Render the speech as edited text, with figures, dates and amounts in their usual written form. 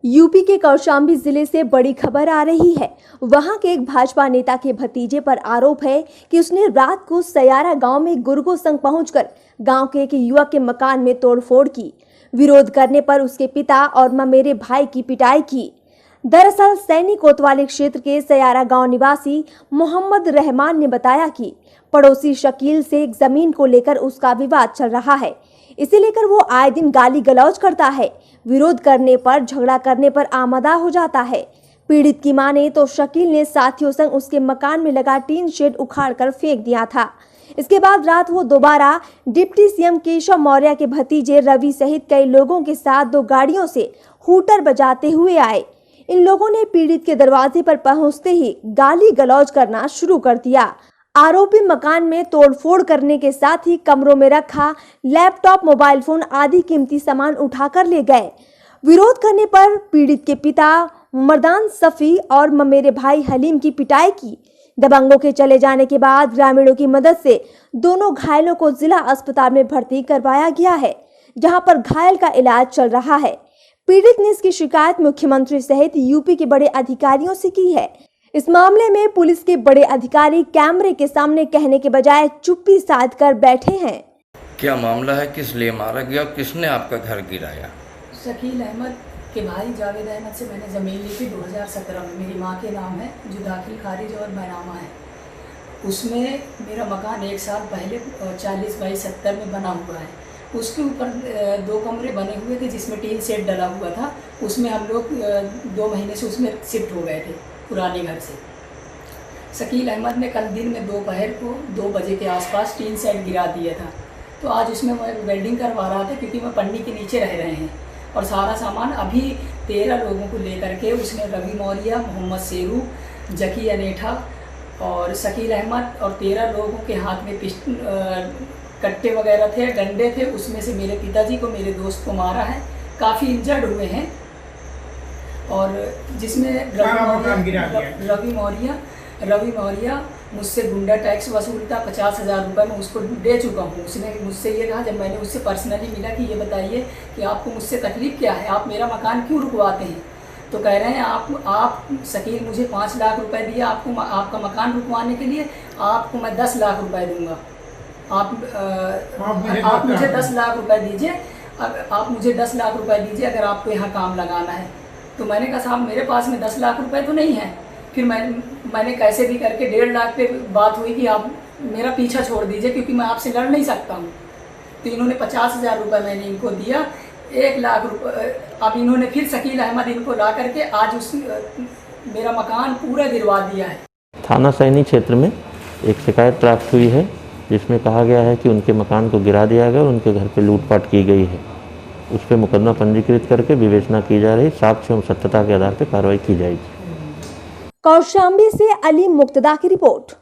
UP के कौशाम्बी जिले से बड़ी खबर आ रही है। वहां के एक भाजपा नेता के भतीजे पर आरोप है कि उसने रात को सयारा गांव में गुर्गों संग पहुंचकर गांव के एक युवक के मकान में तोड़फोड़ की। विरोध करने पर उसके पिता और ममेरे भाई की पिटाई की। दरअसल सैनी कोतवाली क्षेत्र के सयारा गांव निवासी मोहम्मद रहमान ने बताया कि पड़ोसी शकील से एक जमीन को लेकर उसका विवाद चल रहा है। इसे लेकर वो आए दिन गाली गलौज करता है। विरोध करने पर, झगड़ा करने पर आमदा हो जाता है। पीड़ित की माने तो शकील ने साथियों संग उसके मकान में लगा टीन शेड उखाड़कर फेंक दिया था। इसके बाद रात वो दोबारा डिप्टी सीएम केशव मौर्य के भतीजे रवि सहित कई लोगों के साथ 2 गाड़ियों से हूटर बजाते हुए आए। इन लोगों ने पीड़ित के दरवाजे पर पहुंचते ही गाली गलौज करना शुरू कर दिया। आरोपी मकान में तोड़फोड़ करने के साथ ही कमरों में रखा लैपटॉप, मोबाइल फोन आदि कीमती सामान उठाकर ले गए। विरोध करने पर पीड़ित के पिता मर्दान सफी और ममेरे भाई हलीम की पिटाई की। दबंगों के चले जाने के बाद ग्रामीणों की मदद से दोनों घायलों को जिला अस्पताल में भर्ती करवाया गया है, जहां पर घायल का इलाज चल रहा है। पीड़ित ने इसकी शिकायत मुख्यमंत्री सहित यूपी के बड़े अधिकारियों से की है। इस मामले में पुलिस के बड़े अधिकारी कैमरे के सामने कहने के बजाय चुप्पी साध कर बैठे हैं। क्या मामला है, किस लिए मारा गया और किसने आपका घर गिराया? शकील अहमद के भाई जावेद अहमद से मैंने ज़मीन ली थी 2017 में। मेरी माँ के नाम है, जो दाखिल खारिज और बैनामा है। उसमें मेरा मकान 1 साल पहले 40 बाई 70 में बना हुआ है। उसके ऊपर 2 कमरे बने हुए थे जिसमें टीन शेड डला हुआ था। उसमें हम लोग 2 महीने से उसमें शिफ्ट हो गए थे पुराने घर से। शकील अहमद ने कल दिन में दोपहर को 2 बजे के आसपास टीन शेड गिरा दिया था। तो आज उसमें मैं वेल्डिंग करवा रहा था, क्योंकि मैं पन्नी के नीचे रह रहे हैं। और सारा सामान अभी 13 लोगों को लेकर के उसने रवि मौर्य, मोहम्मद शेरू, जकी अनेठा और शकील अहमद और 13 लोगों के हाथ में कट्टे वगैरह थे, डंडे थे। उसमें से मेरे पिताजी को, मेरे दोस्त को मारा है। काफ़ी इंजर्ड हुए हैं। और जिसमें रवि मौर्य मुझसे गुंडा टैक्स वसूलता 50,000 रुपये मैं उसको दे चुका हूँ। उसने मुझसे ये कहा, जब मैंने उससे पर्सनली मिला कि ये बताइए कि आपको मुझसे तकलीफ़ क्या है, आप मेरा मकान क्यों रुकवाते हैं? तो कह रहे हैं आप शकील मुझे 5 लाख रुपए दिए आपका मकान रुकवाने के लिए, आपको मैं 10 लाख रुपए दूँगा। आप मुझे 10 लाख रुपए दीजिए, आप मुझे 10 लाख रुपए दीजिए अगर आपको यहाँ काम लगाना है। तो मैंने कहा, साहब मेरे पास में 10 लाख रुपए तो नहीं है। फिर मैंने कैसे भी करके 1.5 लाख पे बात हुई कि आप मेरा पीछा छोड़ दीजिए, क्योंकि मैं आपसे लड़ नहीं सकता हूँ। तो इन्होंने 50,000 रुपये मैंने इनको दिया, 1 लाख रुपये। अब इन्होंने फिर शकील अहमद इनको ला करके आज मेरा मकान पूरा गिरवा दिया है। थाना सैनी क्षेत्र में एक शिकायत प्राप्त हुई है, जिसमें कहा गया है कि उनके मकान को गिरा दिया गया और उनके घर पर लूटपाट की गई है। उस पर मुकदमा पंजीकृत करके विवेचना की जा रही, साक्ष्य एवं सत्यता के आधार पर कार्रवाई की जाएगी। कौशाम्बी से अली मुक्तदा की रिपोर्ट।